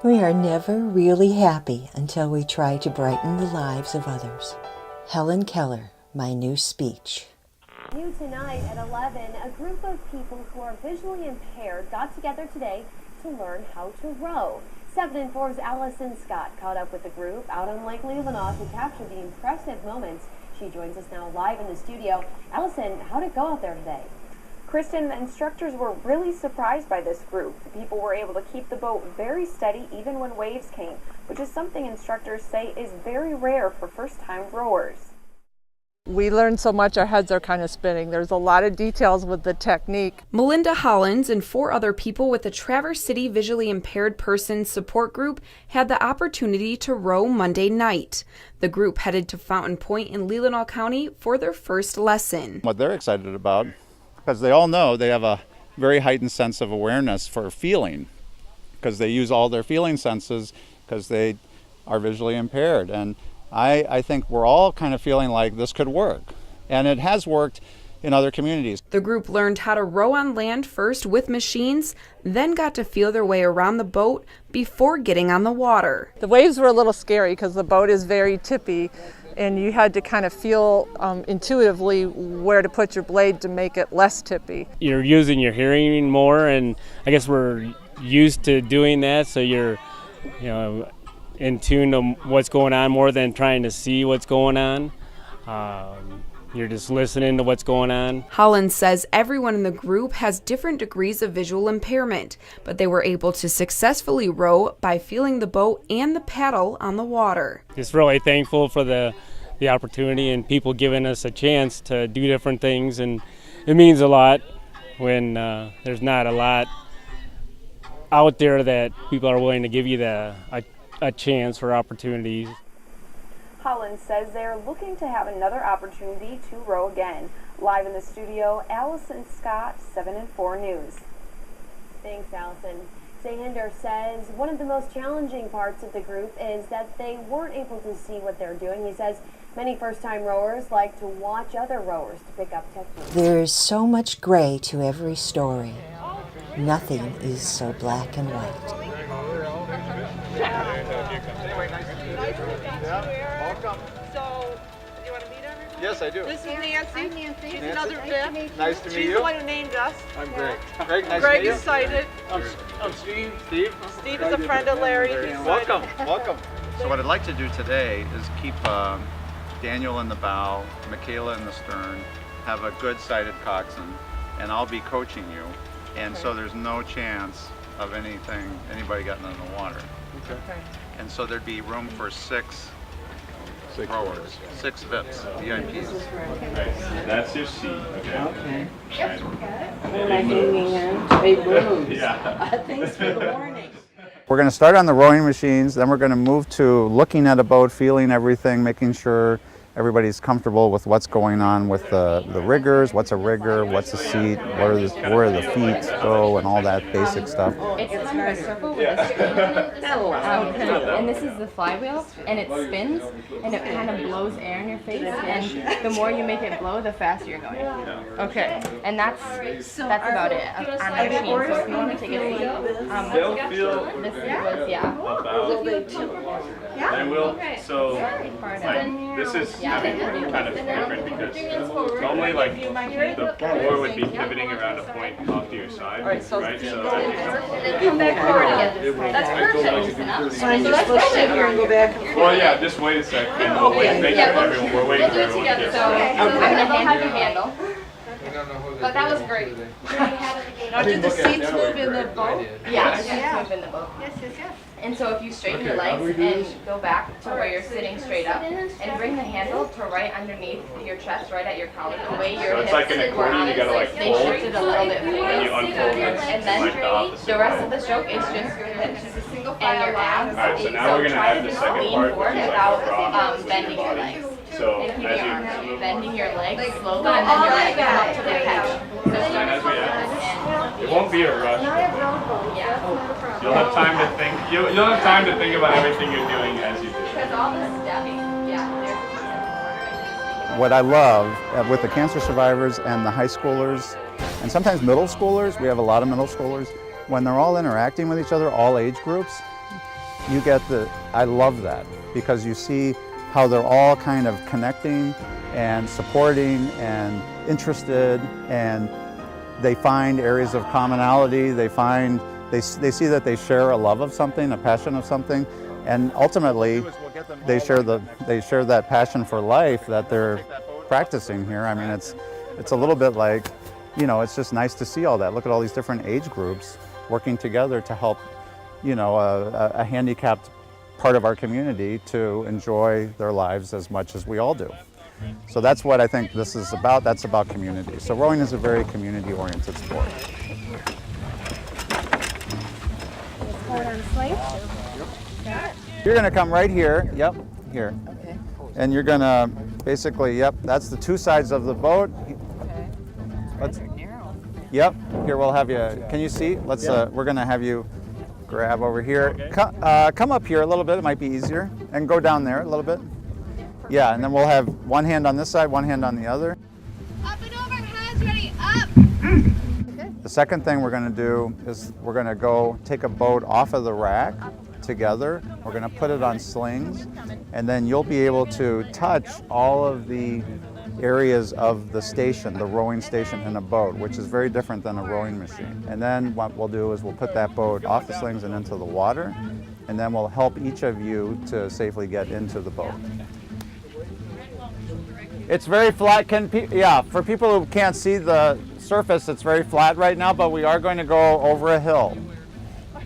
We are never really happy until we try to brighten the lives of others. Helen Keller, my new speech. New tonight at 11, a group of people who are visually impaired got together today to learn how to row. 7 and 4's Allison Scott caught up with the group out on Lake Leelanau to capture the impressive moments. She joins us now live in the studio. Allison, how did it go out there today? Kristen, the instructors were really surprised by this group. The people were able to keep the boat very steady even when waves came, which is something instructors say is very rare for first-time rowers. We learned so much, our heads are kind of spinning. There's a lot of details with the technique. Melinda Hollins and 4 other people with the Traverse City Visually Impaired Persons Support Group had the opportunity to row Monday night. The group headed to Fountain Point in Leelanau County for their first lesson. What they're excited about, because they all know they have a very heightened sense of awareness for feeling, because they use all their feeling senses because they are visually impaired. And I think we're all kind of feeling like this could work. And it has worked in other communities. The group learned how to row on land first with machines, then got to feel their way around the boat before getting on the water. The waves were a little scary because the boat is very tippy, and you had to kind of feel intuitively where to put your blade to make it less tippy. You're using your hearing more, and I guess we're used to doing that, so you're in tune to what's going on more than trying to see what's going on. You're just listening to what's going on. Hollins says everyone in the group has different degrees of visual impairment, but they were able to successfully row by feeling the boat and the paddle on the water. Just really thankful for the opportunity and people giving us a chance to do different things, and it means a lot when there's not a lot out there that people are willing to give you a chance for opportunities. Hollins says they're looking to have another opportunity to row again. Live in the studio, Allison Scott, 7 and 4 News. Thanks, Allison. Sahinder says one of the most challenging parts of the group is that they weren't able to see what they're doing. He says many first-time rowers like to watch other rowers to pick up techniques. There's so much gray to every story. Nothing is so black and white. So, do you want to meet everybody? Yes, I do. This is Nancy. I'm Nancy. She's another Vic. Nice to meet She's you. the one who named us. I'm Greg. Greg, nice Greg to meet is sighted. you. I'm Steve. Steve. Steve is a friend of Larry. He's sighted. Welcome. So what I'd like to do today is keep Daniel in the bow, Michaela in the stern, have a good sighted coxswain, and I'll be coaching you. And so there's no chance of anybody getting in the water. Okay. And so there'd be room for six rowers, 6 VIPs, VIPs. That's your seat, okay? Yep. Big balloons. Yeah. Thanks for the warning. We're going to start on the rowing machines, then we're going to move to looking at a boat, feeling everything, making sure everybody's comfortable with what's going on with the riggers, what's a rigger, what's a seat, where the feet go, and all that basic stuff. It's kind of a circle with a spin on it. And this is the flywheel, and it spins, and it kind of blows air in your face, and the more you make it blow, the faster you're going. Okay. And that's about it on the machine. So if you want to take a seat, this was, And we'll, so, this is kind of different because normally like the oar would be pivoting around a point off to your side, right? So come back forward again. That's perfect. So I'm just supposed to sit here and go back and forth? well, yeah, just wait a sec and we'll make sure everyone, we're waiting for everyone to get So I'm going to hand you handle. But that was great. Now, did the seats move in the boat? Yeah, the seats move in the boat. Yes. And so if you straighten your legs and go back to where you're sitting straight up and bring the handle to right underneath your chest, right at your collar, the way your So it's hips like an accordion, you gotta like they fold, shifted a little bit and you forward. unfold it And then like the opposite. the rest of the stroke is just your hips and your abs. Alright, so now we're gonna try add to the just second lean part, forward which is like without the rock bending your legs. So And keep as your you arms bending your legs slowly, and then your legs come up to the catch. So start as we and it won't be a rush. yeah. You'll have time to think. You'll have time to think about everything you're doing as you do. Because all the stepping, What I love with the cancer survivors and the high schoolers, and sometimes middle schoolers, we have a lot of middle schoolers, when they're all interacting with each other, all age groups, you get I love that, because you see how they're all kind of connecting and supporting and interested, and they find areas of commonality. They see that they share a love of something, a passion of something, and ultimately they share that passion for life that they're practicing here. I mean, it's a little bit like, it's just nice to see all that. Look at all these different age groups working together to help, a handicapped part of our community to enjoy their lives as much as we all do. So that's what I think this is about. That's about community. So rowing is a very community-oriented sport. You're going to come right here. Yep, here. Okay. And you're going to basically, that's the two sides of the boat. Okay. Yep. Here we'll have you. Can you see? We're going to have you grab over here. Okay. Come up here a little bit. It might be easier. And go down there a little bit. Yeah, and then we'll have one hand on this side, one hand on the other. Up and over, hands ready, up! The second thing we're going to do is we're going to go take a boat off of the rack together. We're going to put it on slings, and then you'll be able to touch all of the areas of the station, the rowing station in a boat, which is very different than a rowing machine. And then what we'll do is we'll put that boat off the slings and into the water, and then we'll help each of you to safely get into the boat. It's very flat. For people who can't see the surface, it's very flat right now, but we are going to go over a hill.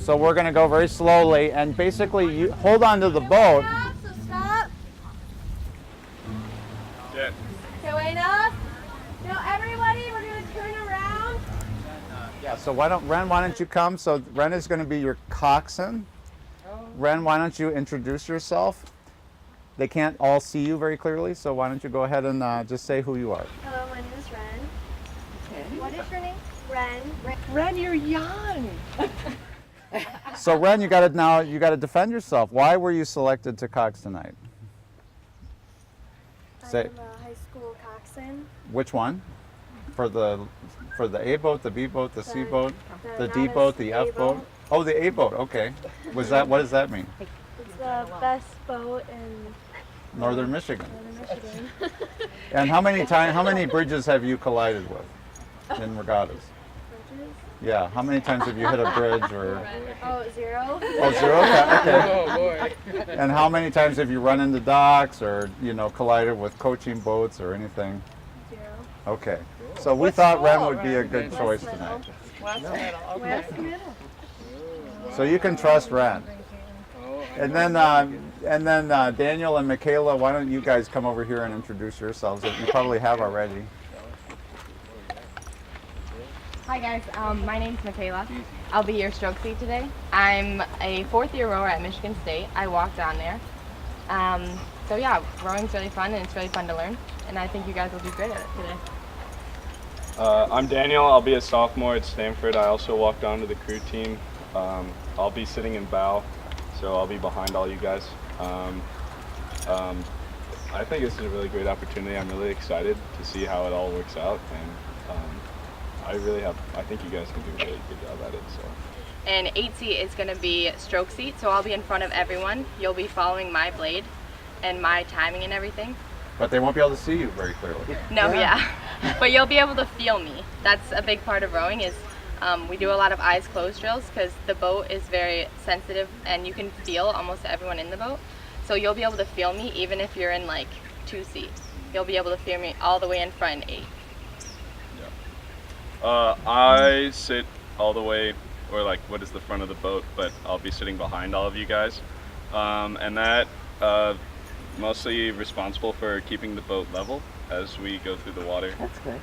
So we're going to go very slowly, and basically you hold on to the boat. So stop. Yeah. Okay, enough. Now everybody, we're going to turn around. Yeah, so Ren, why don't you come? So Ren is going to be your coxswain. Ren, why don't you introduce yourself? They can't all see you very clearly, so why don't you go ahead and just say who you are. Hello, my name is Ren. Okay. What is your name? Ren. Ren, you're young. So Ren, you got to defend yourself. Why were you selected to cox tonight? I'm a high school coxswain. Which one? For the A boat, the B boat, the C boat, the D boat, the F boat? Oh, the A boat. Okay. What does that mean? It's the best boat in Northern Michigan. And how many bridges have you collided with in regattas? Bridges? Yeah. How many times have you hit a bridge or? Oh, 0. Oh, 0. Okay. Oh boy. And how many times have you run into docks or collided with coaching boats or anything? 0. Okay. So we thought Ren would be a good choice tonight. West middle. So you can trust Ren. And then Daniel and Michaela, why don't you guys come over here and introduce yourselves? You probably have already. Hi guys, my name's Michaela. I'll be your stroke seat today. I'm a 4th-year rower at Michigan State. I walked on there. So yeah, rowing's really fun and it's really fun to learn. And I think you guys will do great at it today. I'm Daniel. I'll be a sophomore at Stanford. I also walked on to the crew team. I'll be sitting in bow. So I'll be behind all you guys. I think this is a really great opportunity. I'm really excited to see how it all works out, and I think you guys can do a really good job at it. So. And 8 seat is going to be stroke seat, so I'll be in front of everyone. You'll be following my blade and my timing and everything. But they won't be able to see you very clearly. No, yeah. But you'll be able to feel me. That's a big part of rowing is we do a lot of eyes closed drills because the boat is very sensitive and you can feel almost everyone in the boat. So you'll be able to feel me even if you're in like 2 seats. You'll be able to feel me all the way in front in 8. Yeah. I sit all the way, or like what is the front of the boat, but I'll be sitting behind all of you guys. And that mostly responsible for keeping the boat level as we go through the water. That's good.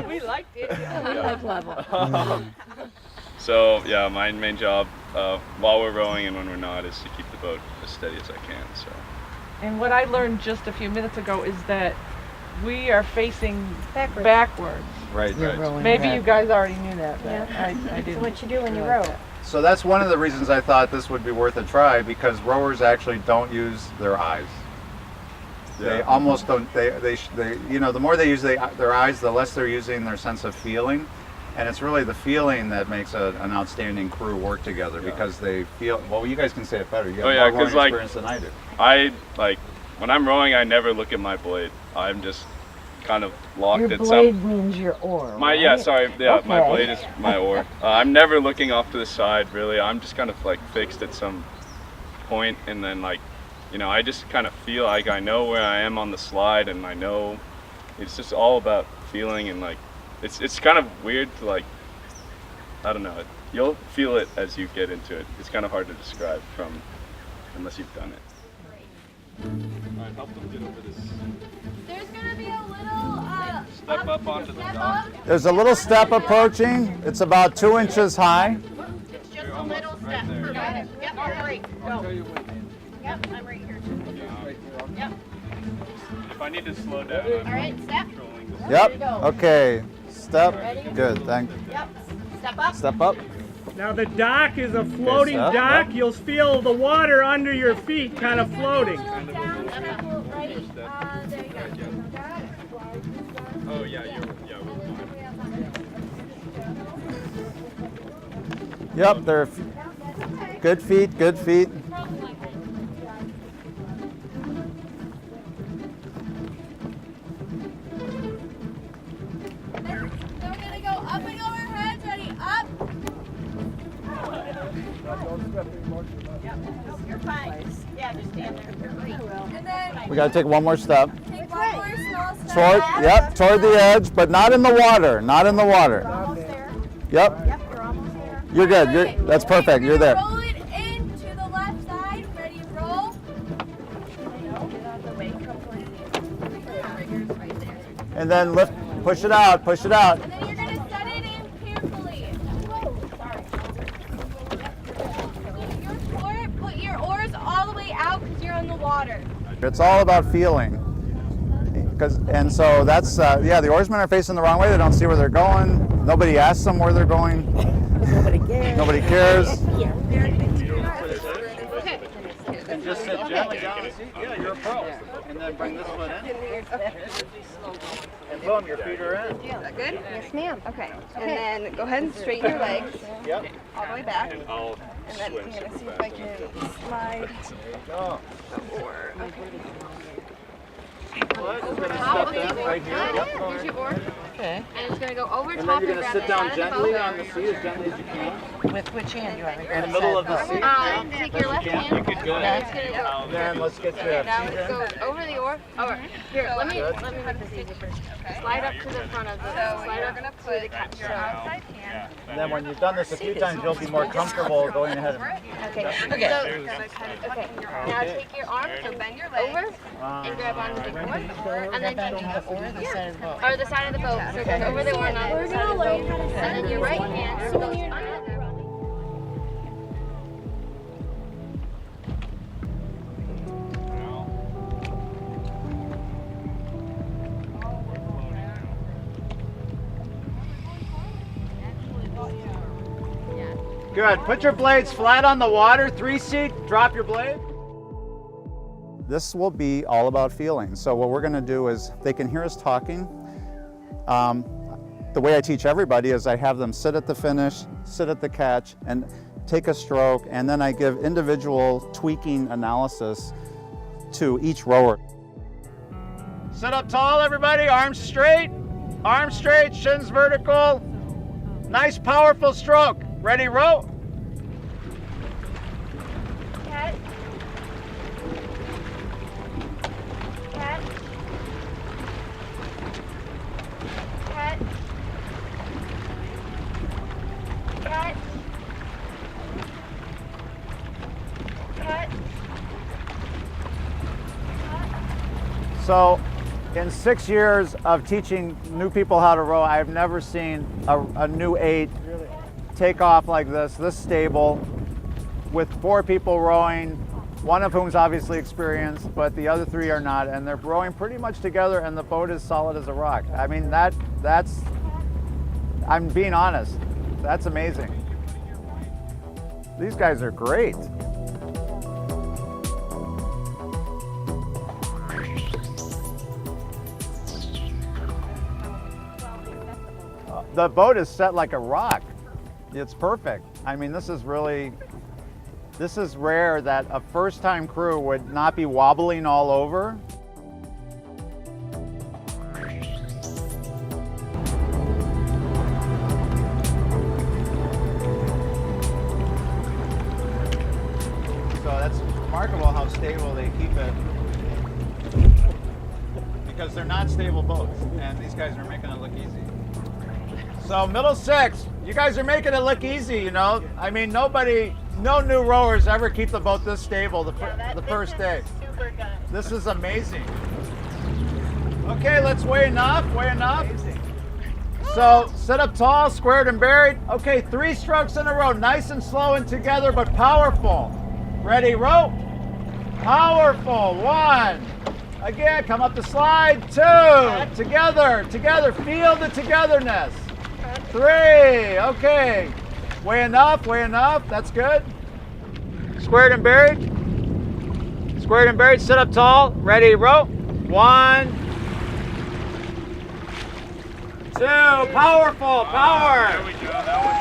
We liked it. We love level. So yeah, my main job while we're rowing and when we're not is to keep the boat as steady as I can. So. And what I learned just a few minutes ago is that we are facing backwards. Right. Maybe you guys already knew that, but Yeah. I didn't. So what you do when you row? So that's one of the reasons I thought this would be worth a try, because rowers actually don't use their eyes. They almost don't. They the more they use their eyes, the less they're using their sense of feeling. And it's really the feeling that makes an outstanding crew work together because they feel, well, you guys can say it better. You have more rowing experience than I do. When I'm rowing, I never look at my blade. I'm just kind of locked at some... Your blade means your oar, right? My blade is my oar. I'm never looking off to the side, really. I'm just kind of like fixed at some point, and then like, you know, I just kind of feel like I know where I am on the slide, and I know it's just all about feeling, and like, it's kind of weird to like, I don't know, you'll feel it as you get into it. It's kind of hard to describe unless you've done it. Alright, help them get over this. There's gonna be a little Step up onto the dock. There's a little step approaching. It's about 2 inches high. It's just a little step. Yep, hurry. Go. Yep, I'm right here. Yep. If I need to slow down, All right, step. Yep. Okay. Step. Good. Thank you. Yep. Step up. Step up. Now the dock is a floating dock. You'll feel the water under your feet kind of floating. Oh yeah, Yep. They're good feet. Good feet. We're gonna go up and over our heads. Ready? Up. Yep. You're fine. Yeah, just stand there. And then We got to take one more step. take one more small step. Toward the edge, but not in the water. Not in the water. Almost there. Yep. Yep, you're almost there. You're good. That's perfect. You're there. Roll it into the left side. Ready? Roll. And then lift. Push it out. Push it out. And then you're gonna set it in carefully. Sorry. Put your oars all the way out because you're on the water. It's all about feeling. And so that's, the oarsmen are facing the wrong way. They don't see where they're going. Nobody asks them where they're going. Nobody cares. Nobody cares. Okay. Just sit gently down and see. Yeah, you're a pro. And then bring this one in. And boom, your feet are in. Is that good? Yes, ma'am. Okay. And then go ahead and straighten your legs. Yep. All the way back. And I'll And then I'm going to see if I can slide Go. the oar. Over top of the Right here. Yep. Here's your oar. Okay. And it's gonna go over And top then you're and going to grab sit the down side of the gently boat. on the seat as gently as you can. With which hand do you want me to In the middle of the seat. Take your left hand. You could go And ahead. it's gonna go. Then let's get you Now a let's go over the oar. Over. Here, let me make this easy first. Slide up to the front of the. Slide up to the cap. Your outside hand. And then when you've done this a few times, you'll be more comfortable going ahead. Okay. Okay. Okay. Now take your arm, so bend your leg over, and grab onto the oar, and then take the oar or the side of the boat? or the side of the boat. So go over the oar, not the side of the boat, and then your right hand goes under the. Good. Put your blades flat on the water. 3-seat. Drop your blade. This will be all about feeling. So what we're going to do is they can hear us talking. The way I teach everybody is I have them sit at the finish, sit at the catch, and take a stroke, and then I give individual tweaking analysis to each rower. Sit up tall, everybody. Arms straight, shins vertical. Nice, powerful stroke. Ready, row. Catch. Catch. Catch. Catch. Catch. So, in 6 years of teaching new people how to row, I've never seen a new 8 take off like this stable, with 4 people rowing, one of whom's obviously experienced, but the other 3 are not, and they're rowing pretty much together, and the boat is solid as a rock. I mean, that's, I'm being honest, that's amazing. These guys are great. The boat is set like a rock. It's perfect. I mean, this is rare that a first-time crew would not be wobbling all over. So that's remarkable how stable they keep it, because they're not stable boats, and these guys are making it look easy. So middle six, you guys are making it look easy, you know. I mean, no new rowers ever keep the boat this stable the first day. Super good. This is amazing. Okay, let's weigh enough. So sit up tall, squared and buried. Okay, 3 strokes in a row, nice and slow and together, but powerful. Ready, row. Powerful, 1. Again, come up the slide, 2. Together, feel the togetherness. 3, okay. Weigh enough, that's good. Squared and buried, sit up tall, ready, row. 1, 2, powerful, power. There we go, that was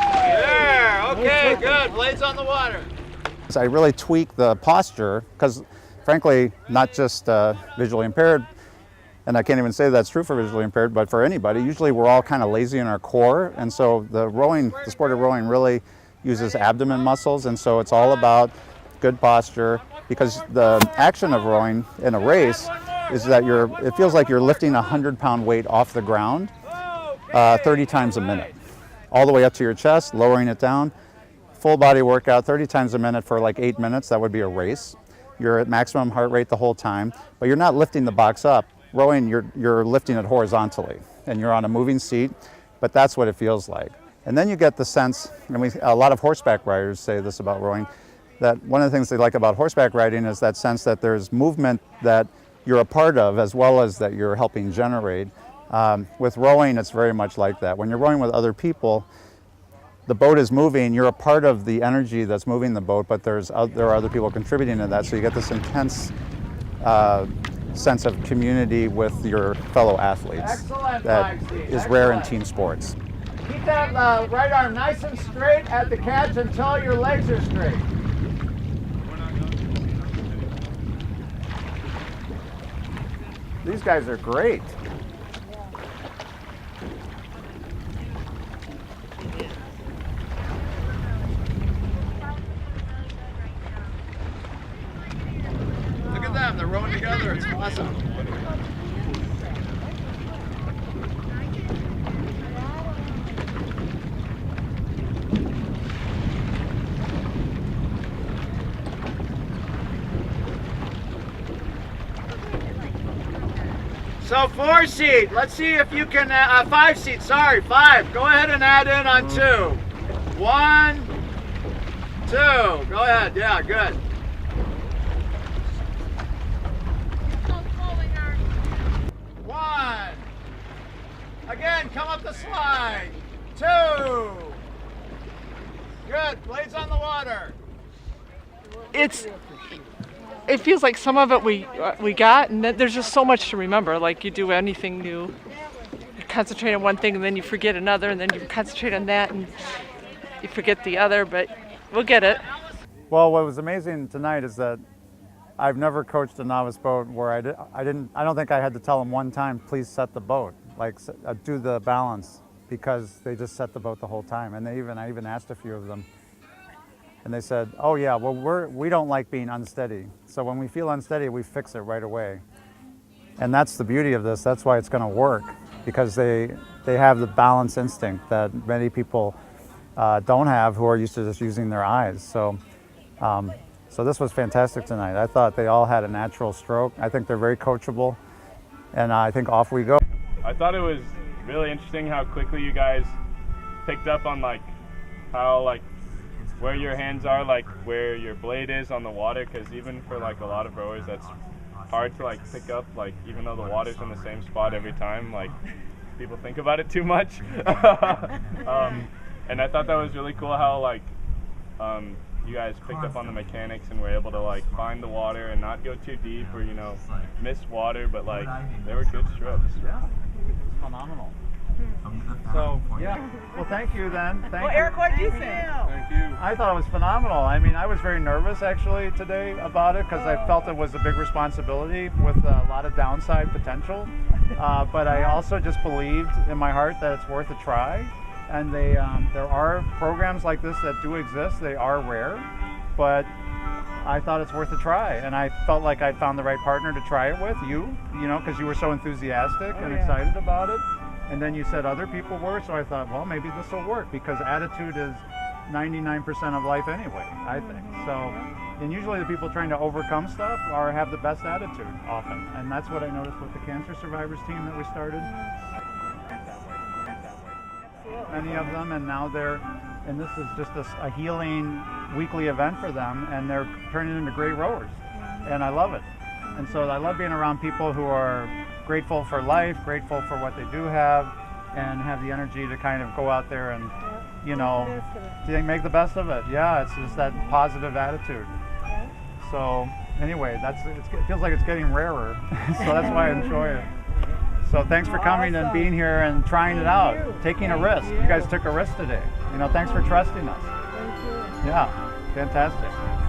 there, okay, good, blades on the water. So I really tweak the posture, because frankly, not just visually impaired, and I can't even say that's true for visually impaired, but for anybody, usually we're all kind of lazy in our core, and so the sport of rowing really uses abdomen muscles, and so it's all about good posture, because the action of rowing in a race is that it feels like you're lifting a 100-pound weight off the ground 30 times a minute, all the way up to your chest, lowering it down. Full body workout, 30 times a minute for like 8 minutes, that would be a race. You're at maximum heart rate the whole time, but you're not lifting the box up. Rowing, you're lifting it horizontally, and you're on a moving seat, but that's what it feels like. And then you get the sense, and a lot of horseback riders say this about rowing, that one of the things they like about horseback riding is that sense that there's movement that you're a part of, as well as that you're helping generate. With rowing, it's very much like that. When you're rowing with other people, the boat is moving, you're a part of the energy that's moving the boat, but there are other people contributing to that, so you get this intense sense of community with your fellow athletes. That is rare in team sports. Keep that right arm nice and straight at the catch until your legs are straight. These guys are great. Look at them, they're rowing together, it's awesome. So 4 seat, let's see if you can, 5 seat, sorry, 5. Go ahead and add in on 2. 1, 2, go ahead, yeah, good. One. Again, come up the slide. 2. Good, blades on the water. It feels like some of it we got, and then there's just so much to remember. Like you do anything new, you concentrate on one thing, and then you forget another, and then you concentrate on that, and you forget the other. But we'll get it. Well, what was amazing tonight is that I've never coached a novice boat where I don't think I had to tell them one time, please set the boat, like do the balance, because they just set the boat the whole time. And I even asked a few of them. And they said, oh yeah, well we don't like being unsteady. So when we feel unsteady, we fix it right away. And that's the beauty of this. That's why it's going to work, because they have the balance instinct that many people don't have, who are used to just using their eyes. So this was fantastic tonight. I thought they all had a natural stroke. I think they're very coachable, and I think off we go. I thought it was really interesting how quickly you guys picked up on how where your hands are, where your blade is on the water, because even for a lot of rowers, that's hard to pick up, even though the water's in the same spot every time, people think about it too much. And I thought that was really cool how you guys picked up on the mechanics and were able to find the water and not go too deep or miss water, but they were good strokes. Yeah, it's phenomenal. So, yeah. Well, thank you then. Thank you. Eric, what did you think? Thank you. I thought it was phenomenal. I mean, I was very nervous actually today about it because I felt it was a big responsibility with a lot of downside potential. But I also just believed in my heart that it's worth a try. And there are programs like this that do exist. They are rare, but I thought it's worth a try. And I felt like I'd found the right partner to try it with, you know, because you were so enthusiastic and excited about it. And then you said other people were, so I thought, well, maybe this will work because attitude is 99% of life anyway, I think. So, and usually the people trying to overcome stuff have the best attitude often. And that's what I noticed with the cancer survivors team that we started. Many of them, and now and this is just a healing weekly event for them, and they're turning into great rowers. And I love it. And so I love being around people who are grateful for life, grateful for what they do have, and have the energy to kind of go out there and, you know, make the best of it. Yeah, it's just that positive attitude. So anyway, it feels like it's getting rarer, so that's why I enjoy it. So thanks for coming and being here and trying it out, taking a risk. You guys took a risk today. You know, thanks for trusting us. Thank you. Yeah, fantastic.